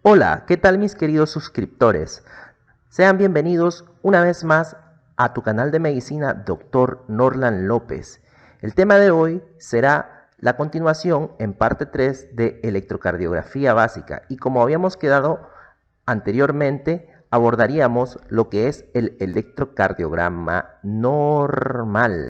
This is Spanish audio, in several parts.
Hola, ¿qué tal mis queridos suscriptores? Sean bienvenidos una vez más a tu canal de medicina Dr. Norlan López. El tema de hoy será la continuación en parte 3 de electrocardiografía básica y como habíamos quedado anteriormente abordaríamos lo que es el electrocardiograma normal.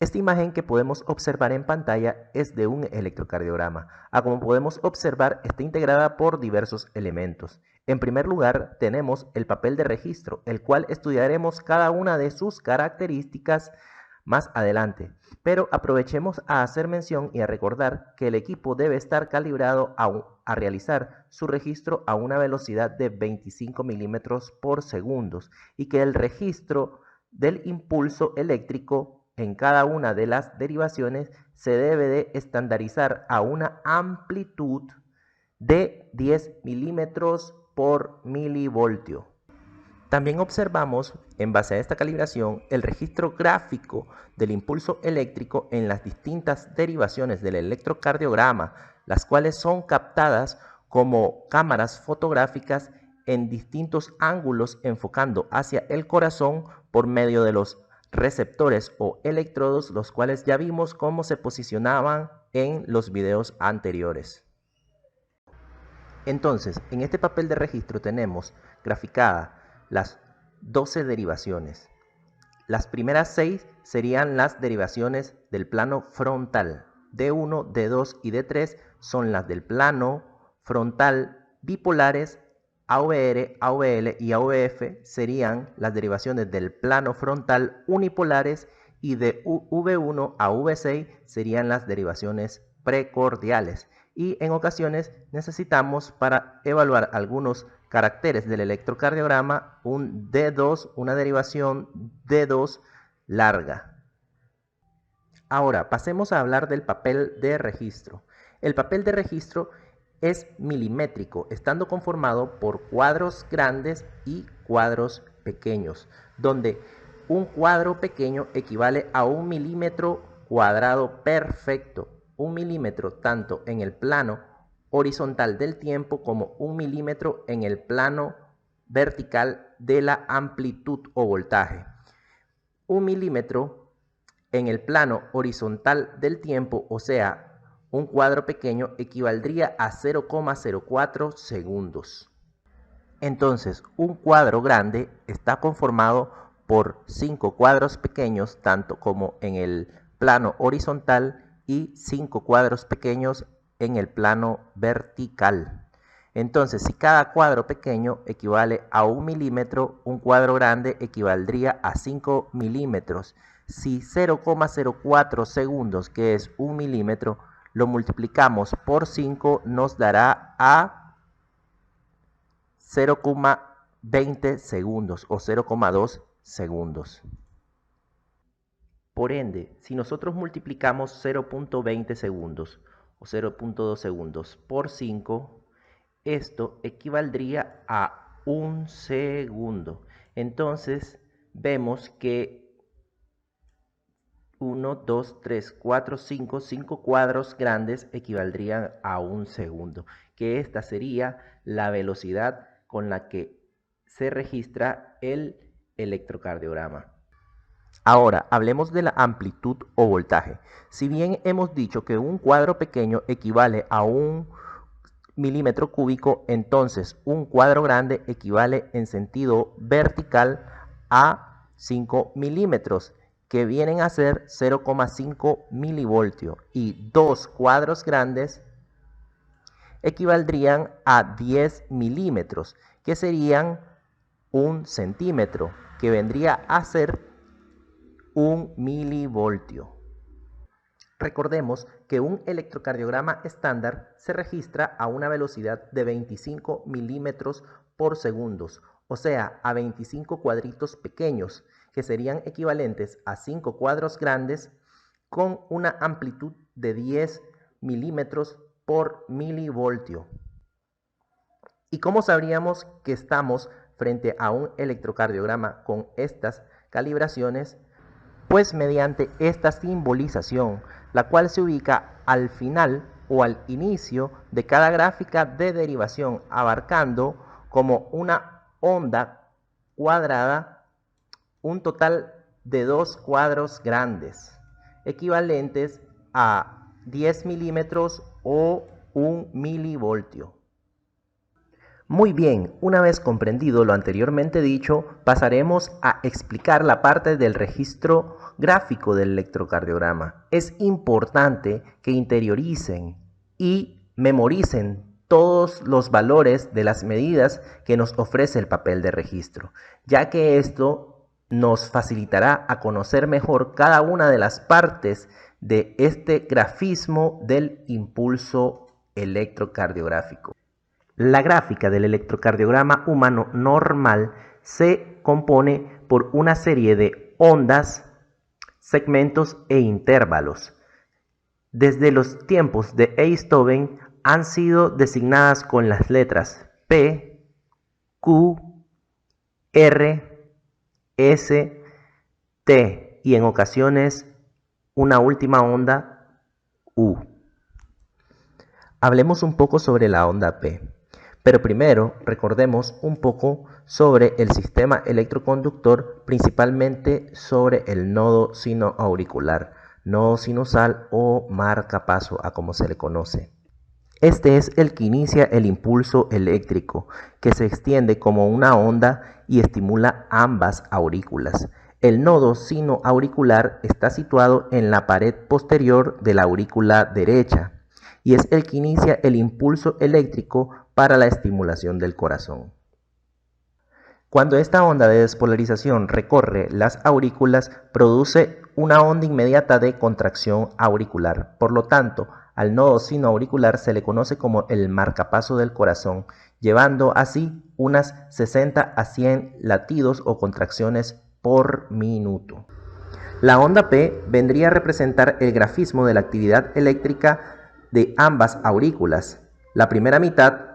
Esta imagen que podemos observar en pantalla es de un electrocardiograma. Como podemos observar, está integrada por diversos elementos. En primer lugar, tenemos el papel de registro, el cual estudiaremos cada una de sus características más adelante. Pero aprovechemos a hacer mención y a recordar que el equipo debe estar calibrado a realizar su registro a una velocidad de 25 milímetros por segundo y que el registro del impulso eléctrico en cada una de las derivaciones se debe de estandarizar a una amplitud de 10 milímetros por milivoltio. También observamos, en base a esta calibración, el registro gráfico del impulso eléctrico en las distintas derivaciones del electrocardiograma, las cuales son captadas como cámaras fotográficas en distintos ángulos enfocando hacia el corazón por medio de los receptores o electrodos, los cuales ya vimos cómo se posicionaban en los videos anteriores. Entonces, en este papel de registro tenemos graficadas las 12 derivaciones. Las primeras 6 serían las derivaciones del plano frontal. D1, D2 y D3 son las del plano frontal bipolares. AVR, AVL y AVF serían las derivaciones del plano frontal unipolares y de V1 a V6 serían las derivaciones precordiales. Y en ocasiones necesitamos para evaluar algunos caracteres del electrocardiograma un D2, una derivación D2 larga. Ahora pasemos a hablar del papel de registro. El papel de registro es milimétrico, estando conformado por cuadros grandes y cuadros pequeños, donde un cuadro pequeño equivale a 1 milímetro cuadrado perfecto, 1 milímetro tanto en el plano horizontal del tiempo como 1 milímetro en el plano vertical de la amplitud o voltaje. 1 milímetro en el plano horizontal del tiempo, o sea, un cuadro pequeño equivaldría a 0,04 segundos. Entonces, un cuadro grande está conformado por 5 cuadros pequeños, tanto como en el plano horizontal, y 5 cuadros pequeños en el plano vertical. Entonces, si cada cuadro pequeño equivale a 1 milímetro, un cuadro grande equivaldría a 5 milímetros. Si 0,04 segundos, que es 1 milímetro, lo multiplicamos por 5, nos dará a 0,20 segundos o 0,2 segundos. Por ende, si nosotros multiplicamos 0,20 segundos o 0,2 segundos por 5, esto equivaldría a 1 segundo. Entonces, vemos que 1, 2, 3, 4, 5 cuadros grandes equivaldrían a 1 segundo, que esta sería la velocidad con la que se registra el electrocardiograma. Ahora, hablemos de la amplitud o voltaje. Si bien hemos dicho que un cuadro pequeño equivale a 1 milímetro cúbico, entonces un cuadro grande equivale en sentido vertical a 5 milímetros, que vienen a ser 0,5 milivoltios, y dos cuadros grandes equivaldrían a 10 milímetros, que serían 1 centímetro, que vendría a ser 1 milivoltio. Recordemos que un electrocardiograma estándar se registra a una velocidad de 25 milímetros por segundo, o sea, a 25 cuadritos pequeños, que serían equivalentes a 5 cuadros grandes con una amplitud de 10 milímetros por milivoltio. ¿Y cómo sabríamos que estamos frente a un electrocardiograma con estas calibraciones? Pues mediante esta simbolización, la cual se ubica al final o al inicio de cada gráfica de derivación, abarcando como una onda cuadrada un total de 2 cuadros grandes, equivalentes a 10 milímetros o 1 milivoltio. Muy bien, una vez comprendido lo anteriormente dicho, pasaremos a explicar la parte del registro gráfico del electrocardiograma. Es importante que interioricen y memoricen todos los valores de las medidas que nos ofrece el papel de registro, ya que esto nos facilitará a conocer mejor cada una de las partes de este grafismo del impulso electrocardiográfico. La gráfica del electrocardiograma humano normal se compone por una serie de ondas, segmentos e intervalos. Desde los tiempos de Einthoven han sido designadas con las letras P, Q, R, S, T y en ocasiones una última onda U. Hablemos un poco sobre la onda P. Pero primero recordemos un poco sobre el sistema electroconductor, principalmente sobre el nodo sinoauricular, nodo sinusal o marcapaso, a como se le conoce. Este es el que inicia el impulso eléctrico, que se extiende como una onda y estimula ambas aurículas. El nodo sinoauricular está situado en la pared posterior de la aurícula derecha y es el que inicia el impulso eléctrico para la estimulación del corazón. Cuando esta onda de despolarización recorre las aurículas, produce una onda inmediata de contracción auricular. Por lo tanto, al nodo sinoauricular se le conoce como el marcapaso del corazón, llevando así unas 60 a 100 latidos o contracciones por minuto. La onda P vendría a representar el grafismo de la actividad eléctrica de ambas aurículas. La primera mitad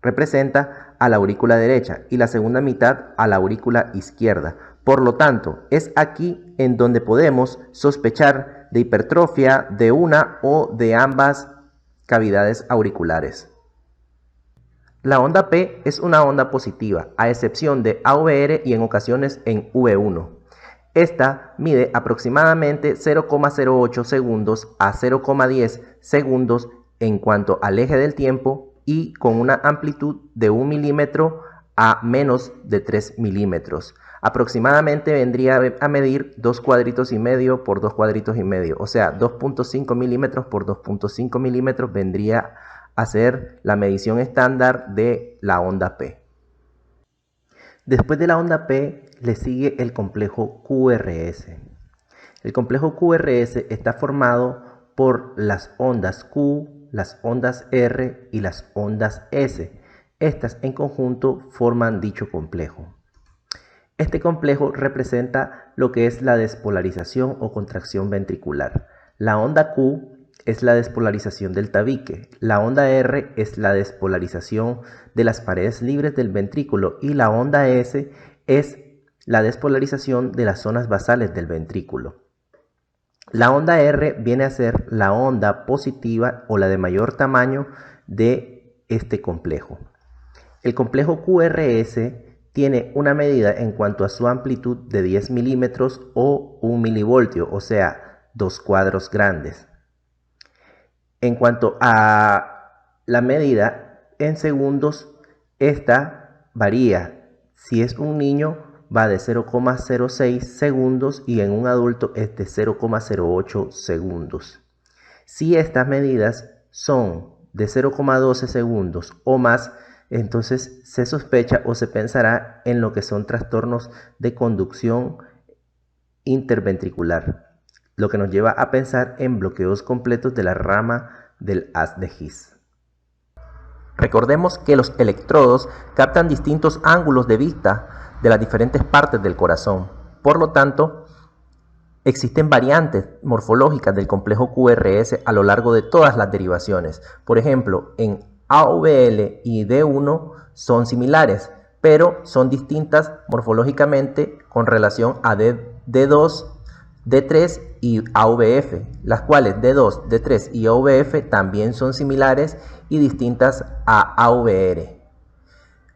representa a la aurícula derecha y la segunda mitad a la aurícula izquierda. Por lo tanto, es aquí en donde podemos sospechar de hipertrofia de una o de ambas cavidades auriculares. La onda P es una onda positiva, a excepción de AVR y en ocasiones en V1. Esta mide aproximadamente 0,08 segundos a 0,10 segundos en cuanto al eje del tiempo y con una amplitud de 1 milímetro a menos de 3 milímetros. Aproximadamente vendría a medir 2 cuadritos y medio por 2 cuadritos y medio, o sea, 2.5 milímetros por 2.5 milímetros vendría a ser la medición estándar de la onda P. Después de la onda P le sigue el complejo QRS. El complejo QRS está formado por las ondas Q, las ondas R y las ondas S. Estas en conjunto forman dicho complejo. Este complejo representa lo que es la despolarización o contracción ventricular. La onda Q es la despolarización del tabique, la onda R es la despolarización de las paredes libres del ventrículo y la onda S es la despolarización de las zonas basales del ventrículo. La onda R viene a ser la onda positiva o la de mayor tamaño de este complejo. El complejo QRS tiene una medida en cuanto a su amplitud de 10 milímetros o 1 milivoltio, o sea, 2 cuadros grandes. En cuanto a la medida en segundos, esta varía. Si es un niño, va de 0,06 segundos y en un adulto es de 0,08 segundos. Si estas medidas son de 0,12 segundos o más, entonces se sospecha o se pensará en lo que son trastornos de conducción interventricular, lo que nos lleva a pensar en bloqueos completos de la rama del haz de His. Recordemos que los electrodos captan distintos ángulos de vista de las diferentes partes del corazón. Por lo tanto, existen variantes morfológicas del complejo QRS a lo largo de todas las derivaciones. Por ejemplo, en AVL y D1 son similares, pero son distintas morfológicamente con relación a D2, D3 y AVF, las cuales D2, D3 y AVF también son similares y distintas a AVR.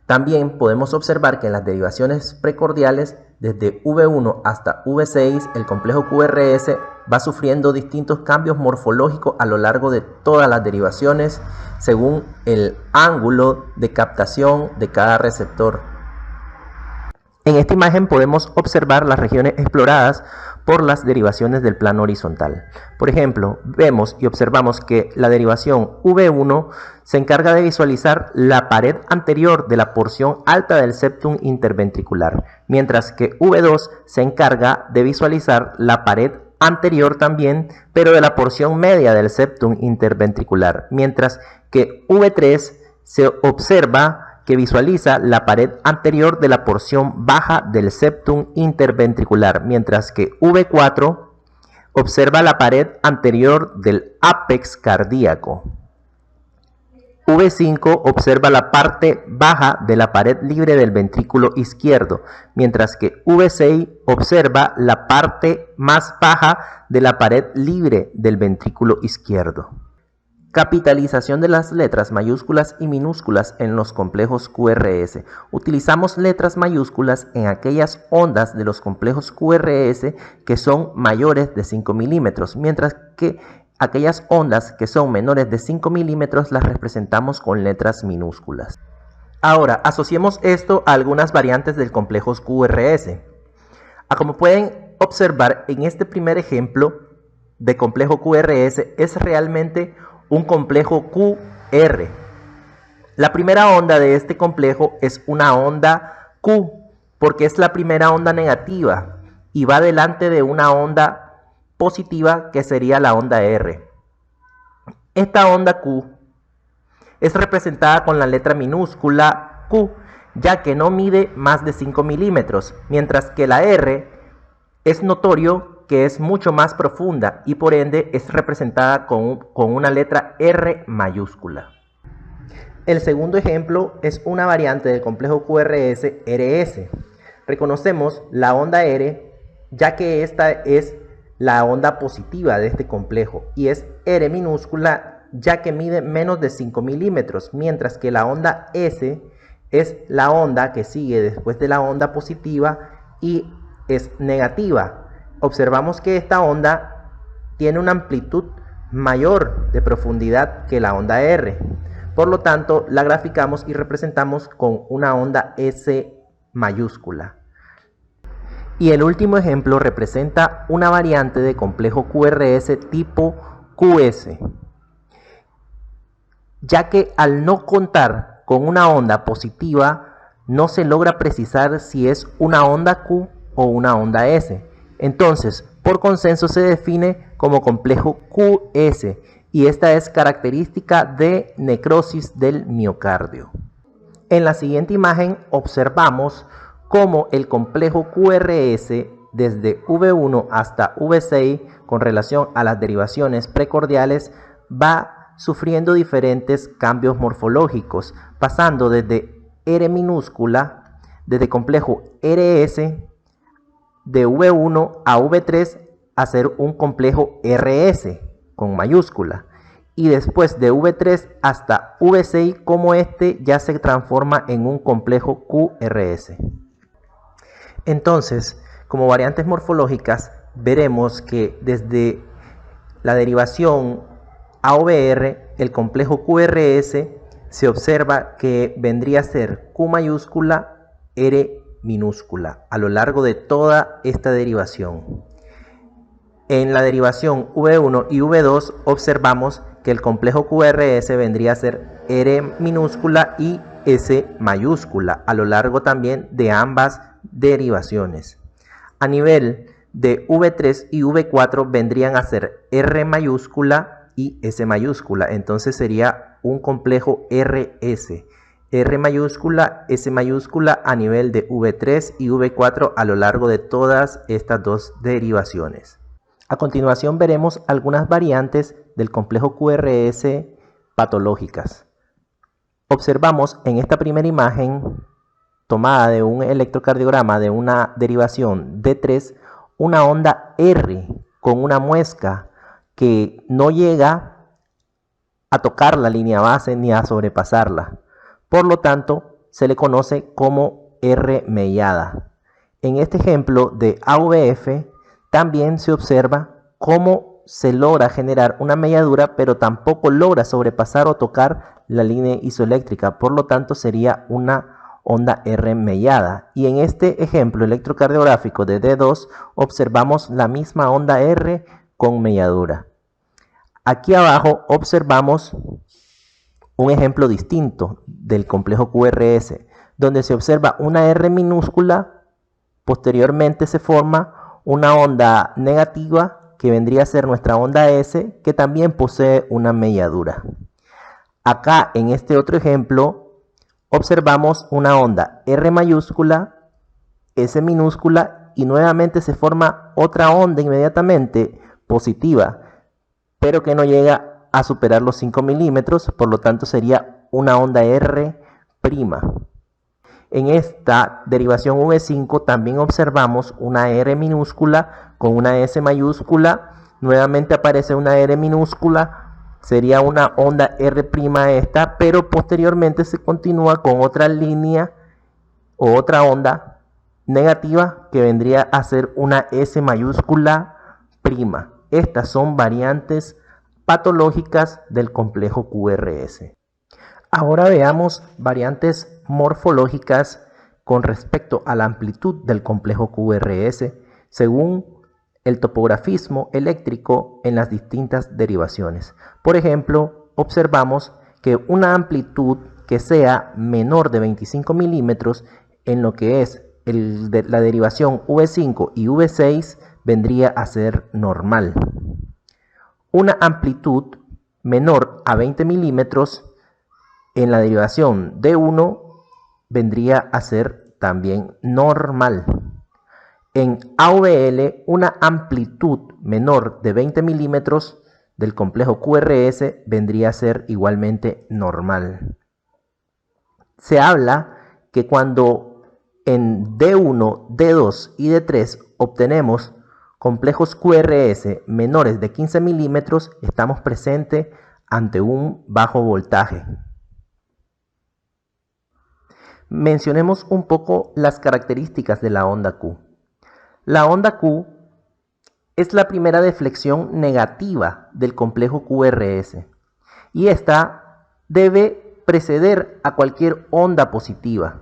También podemos observar que en las derivaciones precordiales, desde V1 hasta V6, el complejo QRS va sufriendo distintos cambios morfológicos a lo largo de todas las derivaciones según el ángulo de captación de cada receptor. En esta imagen podemos observar las regiones exploradas por las derivaciones del plano horizontal. Por ejemplo, vemos y observamos que la derivación V1 se encarga de visualizar la pared anterior de la porción alta del septum interventricular, mientras que V2 se encarga de visualizar la pared anterior también, pero de la porción media del septum interventricular, mientras que V3 se observa que visualiza la pared anterior de la porción baja del septum interventricular, mientras que V4 observa la pared anterior del ápex cardíaco. V5 observa la parte baja de la pared libre del ventrículo izquierdo, mientras que V6 observa la parte más baja de la pared libre del ventrículo izquierdo. Capitalización de las letras mayúsculas y minúsculas en los complejos QRS. Utilizamos letras mayúsculas en aquellas ondas de los complejos QRS que son mayores de 5 milímetros, mientras que aquellas ondas que son menores de 5 milímetros las representamos con letras minúsculas. Ahora, asociemos esto a algunas variantes del complejo QRS. Como pueden observar en este primer ejemplo de complejo QRS, es realmente un complejo QR. La primera onda de este complejo es una onda Q, porque es la primera onda negativa y va delante de una onda positiva que sería la onda R. Esta onda Q es representada con la letra minúscula Q, ya que no mide más de 5 milímetros, mientras que la R es notorio que es mucho más profunda y por ende es representada con una letra R mayúscula. El segundo ejemplo es una variante del complejo QRS, RS. Reconocemos la onda R, ya que esta es la onda positiva de este complejo y es R minúscula, ya que mide menos de 5 milímetros, mientras que la onda S es la onda que sigue después de la onda positiva y es negativa. Observamos que esta onda tiene una amplitud mayor de profundidad que la onda R. Por lo tanto, la graficamos y representamos con una onda S mayúscula. Y el último ejemplo representa una variante de complejo QRS tipo QS, ya que al no contar con una onda positiva, no se logra precisar si es una onda Q o una onda S. Entonces, por consenso se define como complejo QS y esta es característica de necrosis del miocardio. En la siguiente imagen observamos cómo el complejo QRS desde V1 hasta V6 con relación a las derivaciones precordiales va sufriendo diferentes cambios morfológicos, pasando desde R minúscula, desde complejo RS, de V1 a V3 a ser un complejo RS con mayúscula y después de V3 hasta V6 como este ya se transforma en un complejo QRS. Entonces, como variantes morfológicas veremos que desde la derivación AVR el complejo QRS se observa que vendría a ser Q mayúscula R minúscula a lo largo de toda esta derivación. En la derivación V1 y V2 observamos que el complejo QRS vendría a ser R minúscula y S mayúscula a lo largo también de ambas derivaciones. A nivel de V3 y V4 vendrían a ser R mayúscula y S mayúscula, entonces sería un complejo RS. R mayúscula, S mayúscula a nivel de V3 y V4 a lo largo de todas estas dos derivaciones. A continuación veremos algunas variantes del complejo QRS patológicas. Observamos en esta primera imagen tomada de un electrocardiograma de una derivación D3 una onda R con una muesca que no llega a tocar la línea base ni a sobrepasarla. Por lo tanto, se le conoce como R mellada. En este ejemplo de AVF también se observa cómo se logra generar una melladura, pero tampoco logra sobrepasar o tocar la línea isoeléctrica. Por lo tanto, sería una onda R mellada. Y en este ejemplo electrocardiográfico de D2 observamos la misma onda R con melladura. Aquí abajo observamos un ejemplo distinto del complejo QRS, donde se observa una R minúscula, posteriormente se forma una onda negativa que vendría a ser nuestra onda S, que también posee una melladura. Acá en este otro ejemplo observamos una onda R mayúscula, S minúscula y nuevamente se forma otra onda inmediatamente positiva, pero que no llega a superar los 5 milímetros, por lo tanto sería una onda R'. En esta derivación V5 también observamos una R minúscula con una S mayúscula, nuevamente aparece una R minúscula, sería una onda R' esta, pero posteriormente se continúa con otra línea o otra onda negativa que vendría a ser una S mayúscula prima. Estas son variantes patológicas del complejo QRS. Ahora veamos variantes morfológicas con respecto a la amplitud del complejo QRS según el topografismo eléctrico en las distintas derivaciones. Por ejemplo, observamos que una amplitud que sea menor de 25 milímetros en lo que es la derivación V5 y V6 vendría a ser normal. Una amplitud menor a 20 milímetros en la derivación D1 vendría a ser también normal. En AVL, una amplitud menor de 20 milímetros del complejo QRS vendría a ser igualmente normal. Se habla que cuando en D1, D2 y D3 obtenemos complejos QRS menores de 15 milímetros, estamos presentes ante un bajo voltaje. Mencionemos un poco las características de la onda Q. La onda Q es la primera deflexión negativa del complejo QRS y esta debe preceder a cualquier onda positiva.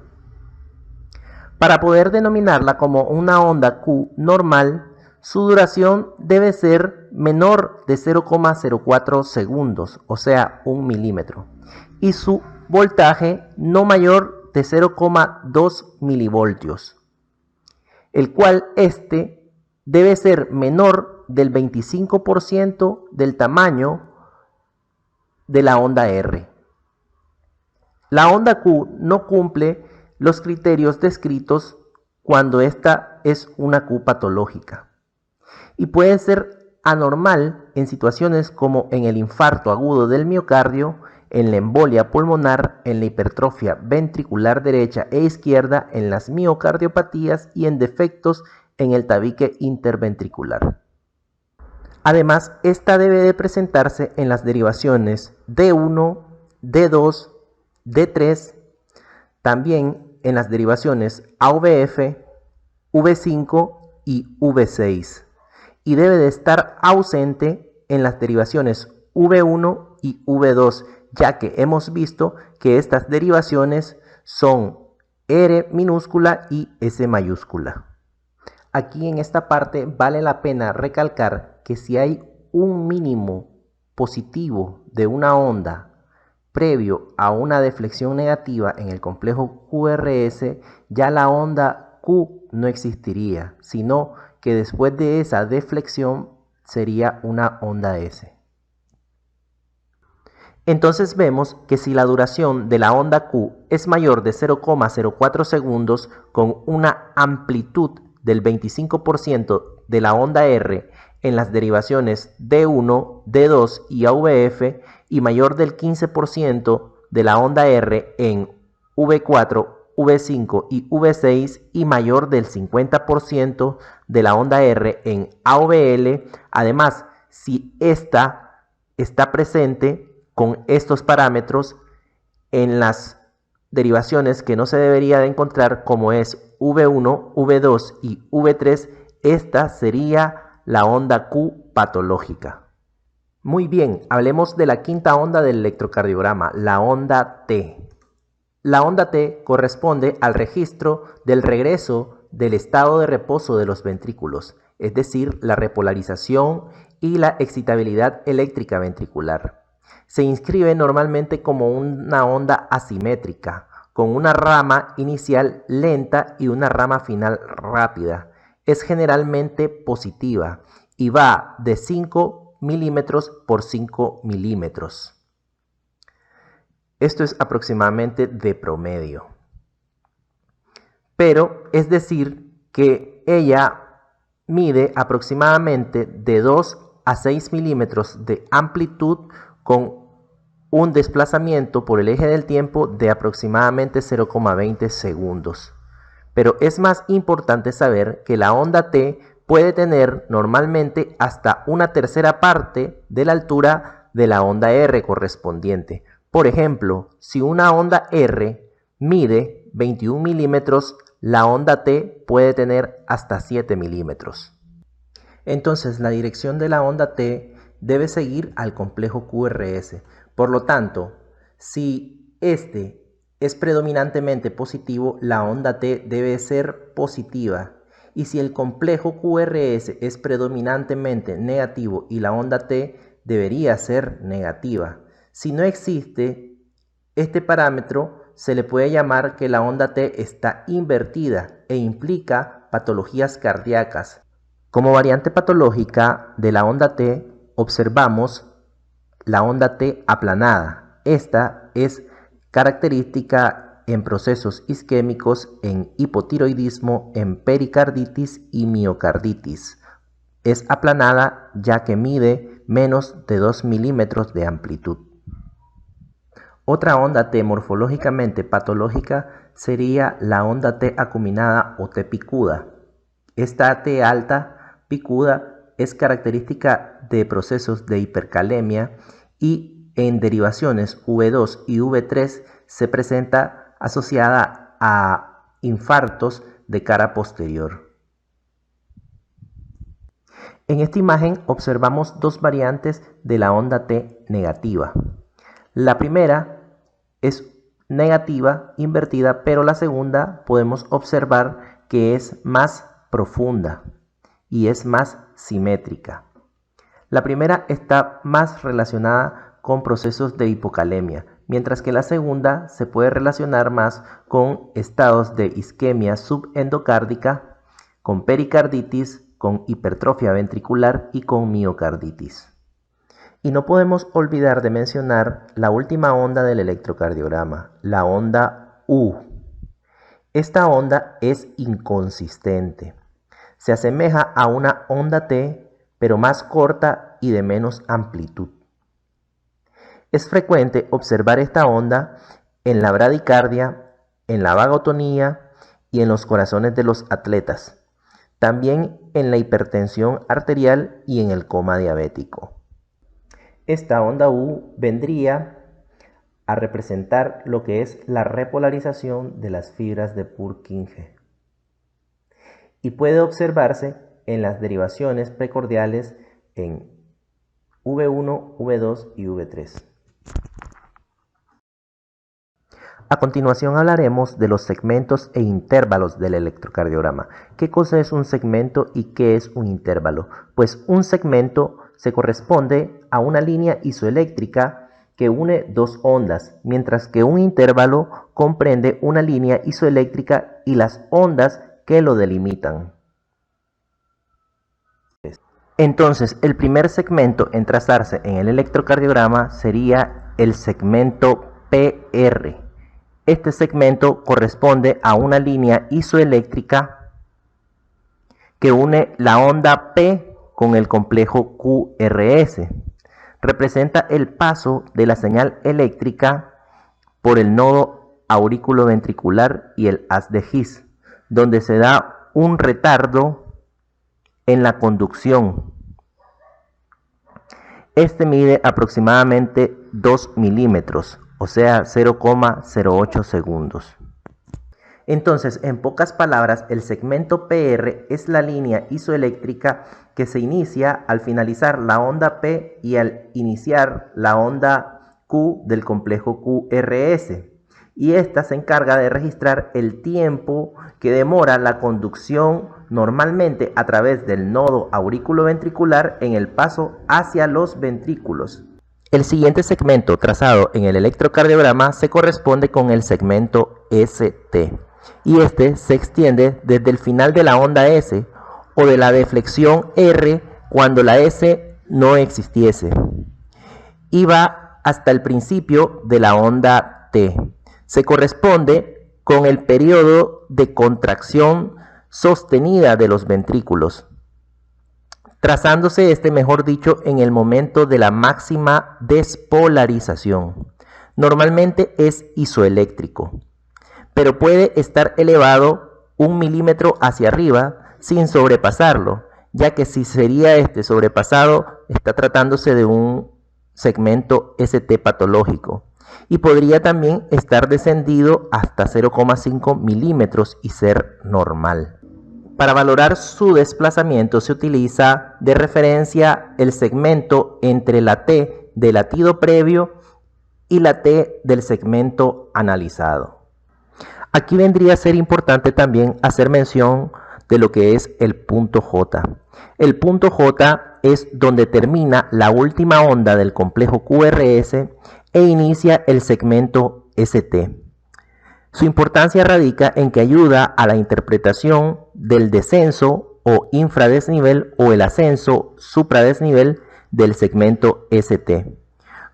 Para poder denominarla como una onda Q normal, su duración debe ser menor de 0,04 segundos, o sea, 1 milímetro, y su voltaje no mayor de 0,2 milivoltios, el cual debe ser menor del 25% del tamaño de la onda R. La onda Q no cumple los criterios descritos cuando esta es una Q patológica y puede ser anormal en situaciones como en el infarto agudo del miocardio, en la embolia pulmonar, en la hipertrofia ventricular derecha e izquierda, en las miocardiopatías y en defectos en el tabique interventricular. Además, esta debe de presentarse en las derivaciones D1, D2, D3, también en las derivaciones AVF, V5 y V6, y debe de estar ausente en las derivaciones V1 y V2, ya que hemos visto que estas derivaciones son R minúscula y S mayúscula. Aquí en esta parte vale la pena recalcar que si hay un mínimo positivo de una onda previo a una deflexión negativa en el complejo QRS, ya la onda Q no existiría, sino que después de esa deflexión sería una onda S. Entonces vemos que si la duración de la onda Q es mayor de 0,04 segundos con una amplitud del 25% de la onda R en las derivaciones D1, D2 y AVF y mayor del 15% de la onda R en V4, V5 y V6 y mayor del 50% de la onda R en AVL. Además, si esta está presente con estos parámetros en las derivaciones que no se debería de encontrar, como es V1, V2 y V3, esta sería la onda Q patológica. Muy bien, hablemos de la quinta onda del electrocardiograma, la onda T. La onda T corresponde al registro del regreso del estado de reposo de los ventrículos, es decir, la repolarización y la excitabilidad eléctrica ventricular. Se inscribe normalmente como una onda asimétrica, con una rama inicial lenta y una rama final rápida. Es generalmente positiva y va de 5 milímetros por 5 milímetros. Esto es aproximadamente de promedio. Pero es decir que ella mide aproximadamente de 2 a 6 milímetros de amplitud con un desplazamiento por el eje del tiempo de aproximadamente 0,20 segundos. Pero es más importante saber que la onda T puede tener normalmente hasta una tercera parte de la altura de la onda R correspondiente. Por ejemplo, si una onda R mide 21 milímetros, la onda T puede tener hasta 7 milímetros. Entonces, la dirección de la onda T debe seguir al complejo QRS. Por lo tanto, si este es predominantemente positivo, la onda T debe ser positiva. Y si el complejo QRS es predominantemente negativo y la onda T debería ser negativa. Si no existe este parámetro, se le puede llamar que la onda T está invertida e implica patologías cardíacas. Como variante patológica de la onda T, observamos la onda T aplanada. Esta es característica en procesos isquémicos, en hipotiroidismo, en pericarditis y miocarditis. Es aplanada ya que mide menos de 2 milímetros de amplitud. Otra onda T morfológicamente patológica sería la onda T acuminada o T picuda. Esta T alta picuda es característica de procesos de hipercalemia y en derivaciones V2 y V3 se presenta asociada a infartos de cara posterior. En esta imagen observamos dos variantes de la onda T negativa. La primera es negativa, invertida, pero la segunda podemos observar que es más profunda y es más simétrica. La primera está más relacionada con procesos de hipocalemia, mientras que la segunda se puede relacionar más con estados de isquemia subendocárdica, con pericarditis, con hipertrofia ventricular y con miocarditis. Y no podemos olvidar de mencionar la última onda del electrocardiograma, la onda U. Esta onda es inconsistente. Se asemeja a una onda T, pero más corta y de menos amplitud. Es frecuente observar esta onda en la bradicardia, en la vagotonía y en los corazones de los atletas. También en la hipertensión arterial y en el coma diabético. Esta onda U vendría a representar lo que es la repolarización de las fibras de Purkinje y puede observarse en las derivaciones precordiales en V1, V2 y V3. A continuación hablaremos de los segmentos e intervalos del electrocardiograma. ¿Qué cosa es un segmento y qué es un intervalo? Pues un segmento se corresponde a una línea isoeléctrica que une dos ondas, mientras que un intervalo comprende una línea isoeléctrica y las ondas que lo delimitan. Entonces, el primer segmento en trazarse en el electrocardiograma sería el segmento PR. Este segmento corresponde a una línea isoeléctrica que une la onda P con el complejo QRS. Representa el paso de la señal eléctrica por el nodo auriculoventricular y el haz de His, donde se da un retardo en la conducción. Este mide aproximadamente 2 milímetros, o sea 0,08 segundos. Entonces, en pocas palabras, el segmento PR es la línea isoeléctrica que se inicia al finalizar la onda P y al iniciar la onda Q del complejo QRS. Y esta se encarga de registrar el tiempo que demora la conducción normalmente a través del nodo auriculoventricular en el paso hacia los ventrículos. El siguiente segmento trazado en el electrocardiograma se corresponde con el segmento ST. Y este se extiende desde el final de la onda S o de la deflexión R cuando la S no existiese y va hasta el principio de la onda T. Se corresponde con el periodo de contracción sostenida de los ventrículos, trazándose mejor dicho, en el momento de la máxima despolarización. Normalmente es isoeléctrico, pero puede estar elevado 1 milímetro hacia arriba sin sobrepasarlo, ya que si sería sobrepasado, está tratándose de un segmento ST patológico, y podría también estar descendido hasta 0,5 milímetros y ser normal. Para valorar su desplazamiento se utiliza de referencia el segmento entre la T del latido previo y la T del segmento analizado. Aquí vendría a ser importante también hacer mención de lo que es el punto J. El punto J es donde termina la última onda del complejo QRS e inicia el segmento ST. Su importancia radica en que ayuda a la interpretación del descenso o infradesnivel o el ascenso supradesnivel del segmento ST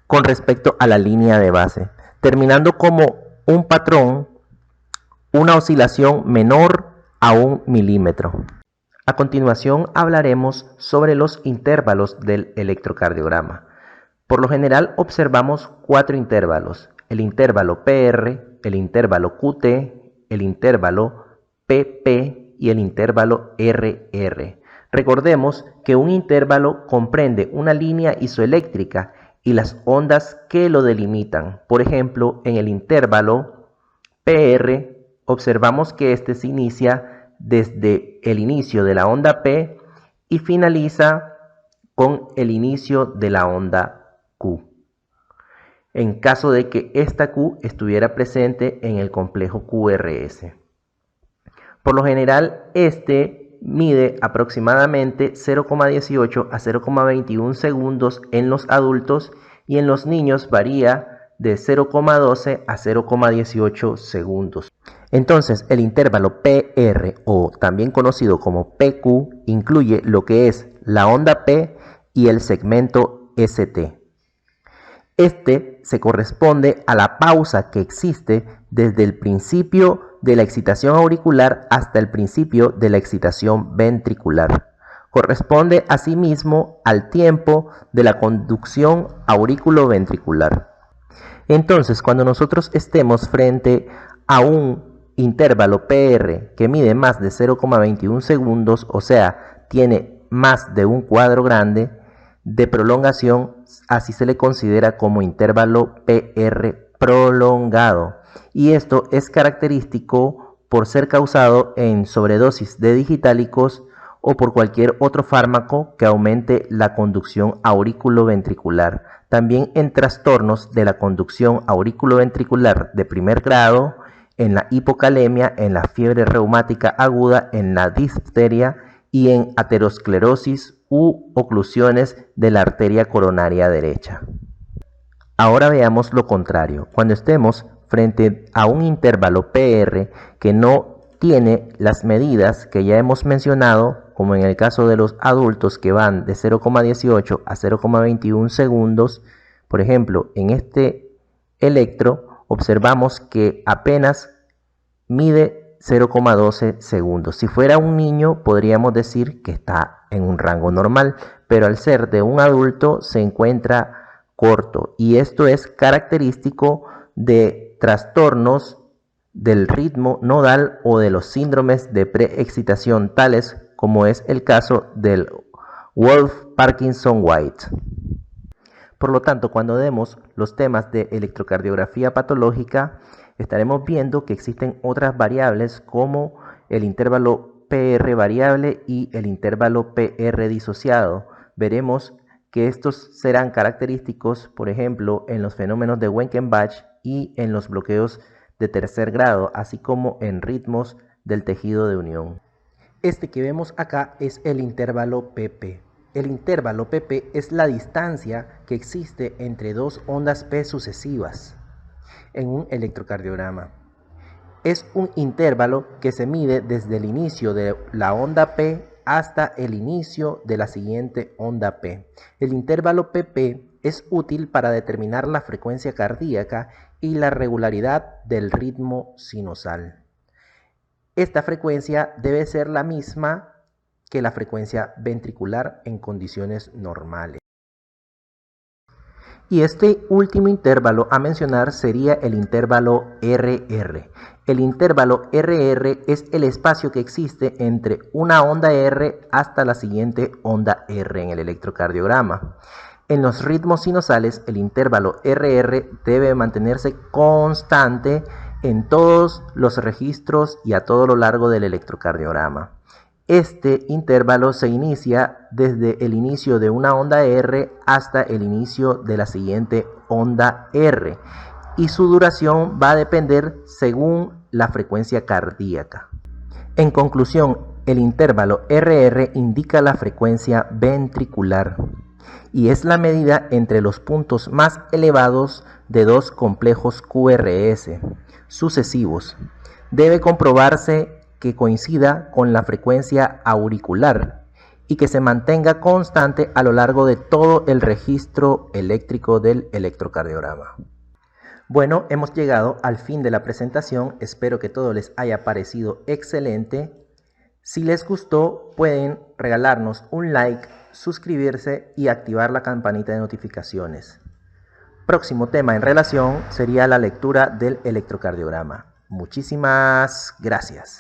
con respecto a la línea de base, terminando como un patrón, una oscilación menor a 1 milímetro. A continuación hablaremos sobre los intervalos del electrocardiograma. Por lo general observamos 4 intervalos: el intervalo PR, el intervalo QT, el intervalo PP y el intervalo RR. Recordemos que un intervalo comprende una línea isoeléctrica y las ondas que lo delimitan. Por ejemplo, en el intervalo PR observamos que se inicia desde el inicio de la onda P y finaliza con el inicio de la onda Q, en caso de que esta Q estuviera presente en el complejo QRS. Por lo general, mide aproximadamente 0,18 a 0,21 segundos en los adultos y en los niños varía de 0,12 a 0,18 segundos. Entonces, el intervalo PR, o también conocido como PQ, incluye lo que es la onda P y el segmento ST. Se corresponde a la pausa que existe desde el principio de la excitación auricular hasta el principio de la excitación ventricular. Corresponde asimismo al tiempo de la conducción auriculoventricular. Entonces, cuando nosotros estemos frente a un intervalo PR que mide más de 0,21 segundos, o sea, tiene más de un cuadro grande de prolongación, así se le considera como intervalo PR prolongado. Y esto es característico por ser causado en sobredosis de digitálicos o por cualquier otro fármaco que aumente la conducción auriculoventricular. También en trastornos de la conducción auriculoventricular de primer grado, en la hipocalemia, en la fiebre reumática aguda, en la difteria y en aterosclerosis u oclusiones de la arteria coronaria derecha. Ahora veamos lo contrario. Cuando estemos frente a un intervalo PR que no tiene las medidas que ya hemos mencionado, como en el caso de los adultos que van de 0,18 a 0,21 segundos, por ejemplo, en este electro observamos que apenas mide 0,12 segundos. Si fuera un niño podríamos decir que está en un rango normal, pero al ser de un adulto se encuentra corto, y esto es característico de trastornos del ritmo nodal o de los síndromes de preexcitación, tales como es el caso del Wolff-Parkinson-White. Por lo tanto, cuando demos los temas de electrocardiografía patológica, estaremos viendo que existen otras variables como el intervalo PR variable y el intervalo PR disociado. Veremos que estos serán característicos, por ejemplo, en los fenómenos de Wenckebach y en los bloqueos de tercer grado, así como en ritmos del tejido de unión. Este que vemos acá es el intervalo PP. El intervalo PP es la distancia que existe entre dos ondas P sucesivas en un electrocardiograma. Es un intervalo que se mide desde el inicio de la onda P hasta el inicio de la siguiente onda P. El intervalo PP es útil para determinar la frecuencia cardíaca y la regularidad del ritmo sinusal. Esta frecuencia debe ser la misma que la frecuencia ventricular en condiciones normales. Y este último intervalo a mencionar sería el intervalo RR. El intervalo RR es el espacio que existe entre una onda R hasta la siguiente onda R en el electrocardiograma. En los ritmos sinusales, el intervalo RR debe mantenerse constante en todos los registros y a todo lo largo del electrocardiograma. Este intervalo se inicia desde el inicio de una onda R hasta el inicio de la siguiente onda R y su duración va a depender según la frecuencia cardíaca. En conclusión, el intervalo RR indica la frecuencia ventricular y es la medida entre los puntos más elevados de dos complejos QRS sucesivos. Debe comprobarse que coincida con la frecuencia auricular y que se mantenga constante a lo largo de todo el registro eléctrico del electrocardiograma. Bueno, hemos llegado al fin de la presentación. Espero que todo les haya parecido excelente. Si les gustó, pueden regalarnos un like, suscribirse y activar la campanita de notificaciones. Próximo tema en relación sería la lectura del electrocardiograma. Muchísimas gracias.